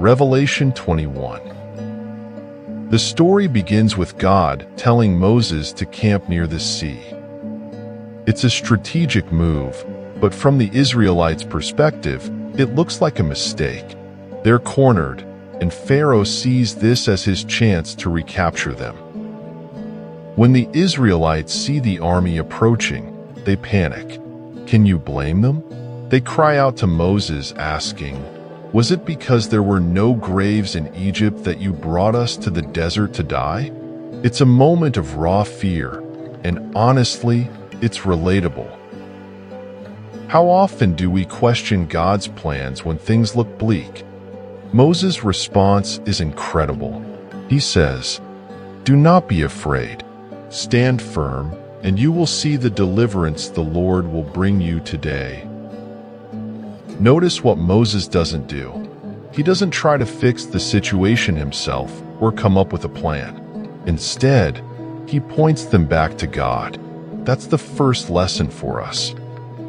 Revelation 21. The story begins with God telling Moses to camp near the sea. It's a strategic move, but from the Israelites' perspective, it looks like a mistake. They're cornered, and Pharaoh sees this as his chance to recapture them. When the Israelites see the army approaching, they panic. Can you blame them? They cry out to Moses asking, "Was it because there were no graves in Egypt that you brought us to the desert to die?" It's a moment of raw fear, and honestly, it's relatable. How often do we question God's plans when things look bleak? Moses' response is incredible. He says, "Do not be afraid. Stand firm, and you will see the deliverance the Lord will bring you today." Notice what Moses doesn't do. He doesn't try to fix the situation himself or come up with a plan. Instead, he points them back to God. That's the first lesson for us.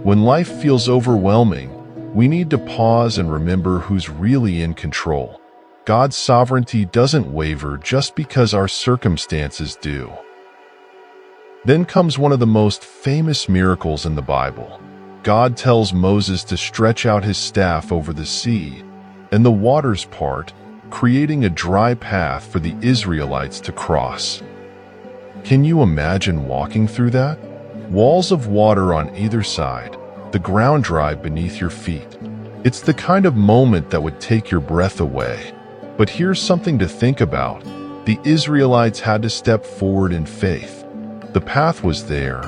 When life feels overwhelming, we need to pause and remember who's really in control. God's sovereignty doesn't waver just because our circumstances do. Then comes one of the most famous miracles in the Bible. God tells Moses to stretch out his staff over the sea, and the waters part, creating a dry path for the Israelites to cross. Can you imagine walking through that? Walls of water on either side, the ground dry beneath your feet. It's the kind of moment that would take your breath away. But here's something to think about. The Israelites had to step forward in faith. The path was there,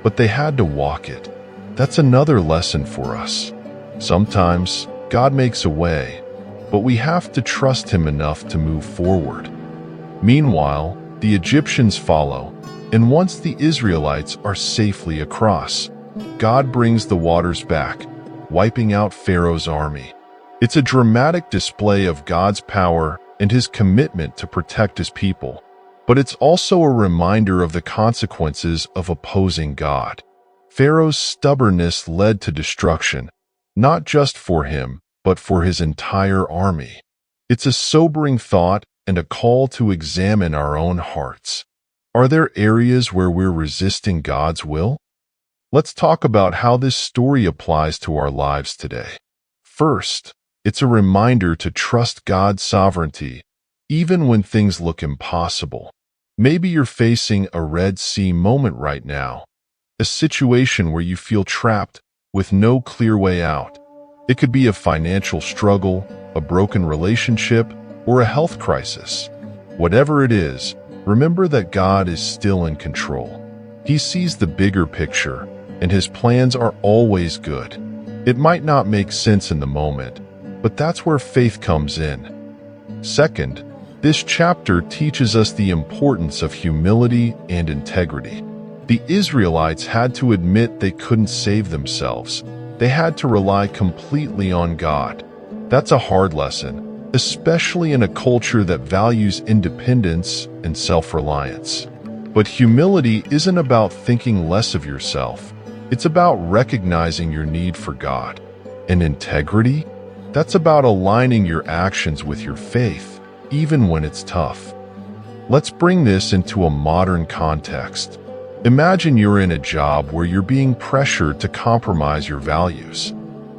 but they had to walk it. That's another lesson for us. Sometimes God makes a way, but we have to trust Him enough to move forward. Meanwhile, the Egyptians follow, and once the Israelites are safely across, God brings the waters back, wiping out Pharaoh's army. It's a dramatic display of God's power and His commitment to protect His people, but it's also a reminder of the consequences of opposing God. Pharaoh's stubbornness led to destruction, not just for him, but for his entire army. It's a sobering thought and a call to examine our own hearts. Are there areas where we're resisting God's will? Let's talk about how this story applies to our lives today. First, it's a reminder to trust God's sovereignty, even when things look impossible. Maybe you're facing a Red Sea moment right now, a situation where you feel trapped with no clear way out. It could be a financial struggle, a broken relationship, or a health crisis. Whatever it is, remember that God is still in control. He sees the bigger picture, and His plans are always good. It might not make sense in the moment, but that's where faith comes in. Second, this chapter teaches us the importance of humility and integrity. The Israelites had to admit they couldn't save themselves. They had to rely completely on God. That's a hard lesson, especially in a culture that values independence and self-reliance. But humility isn't about thinking less of yourself. It's about recognizing your need for God. And integrity? That's about aligning your actions with your faith, even when it's tough. Let's bring this into a modern context. Imagine you're in a job where you're being pressured to compromise your values.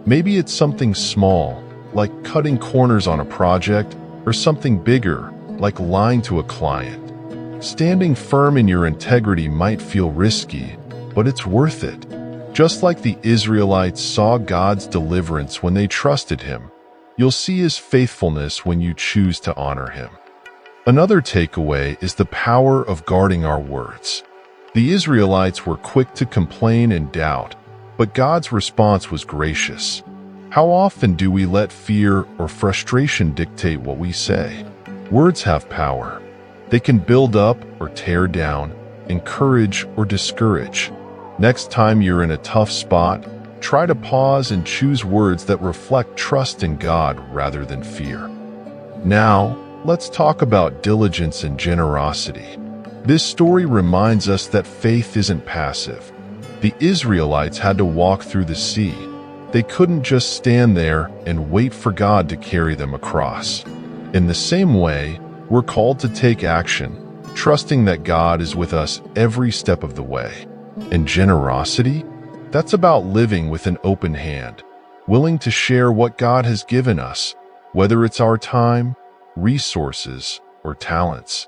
Maybe it's something small, like cutting corners on a project, or something bigger, like lying to a client. Standing firm in your integrity might feel risky, but it's worth it. Just like the Israelites saw God's deliverance when they trusted Him, you'll see His faithfulness when you choose to honor Him. Another takeaway is the power of guarding our words. The Israelites were quick to complain and doubt, but God's response was gracious. How often do we let fear or frustration dictate what we say? Words have power. They can build up or tear down, encourage or discourage. Next time you're in a tough spot, try to pause and choose words that reflect trust in God rather than fear. Now, let's talk about diligence and generosity. This story reminds us that faith isn't passive. The Israelites had to walk through the sea. They couldn't just stand there and wait for God to carry them across. In the same way, we're called to take action, trusting that God is with us every step of the way. And generosity? That's about living with an open hand, willing to share what God has given us, whether it's our time, resources, or talents.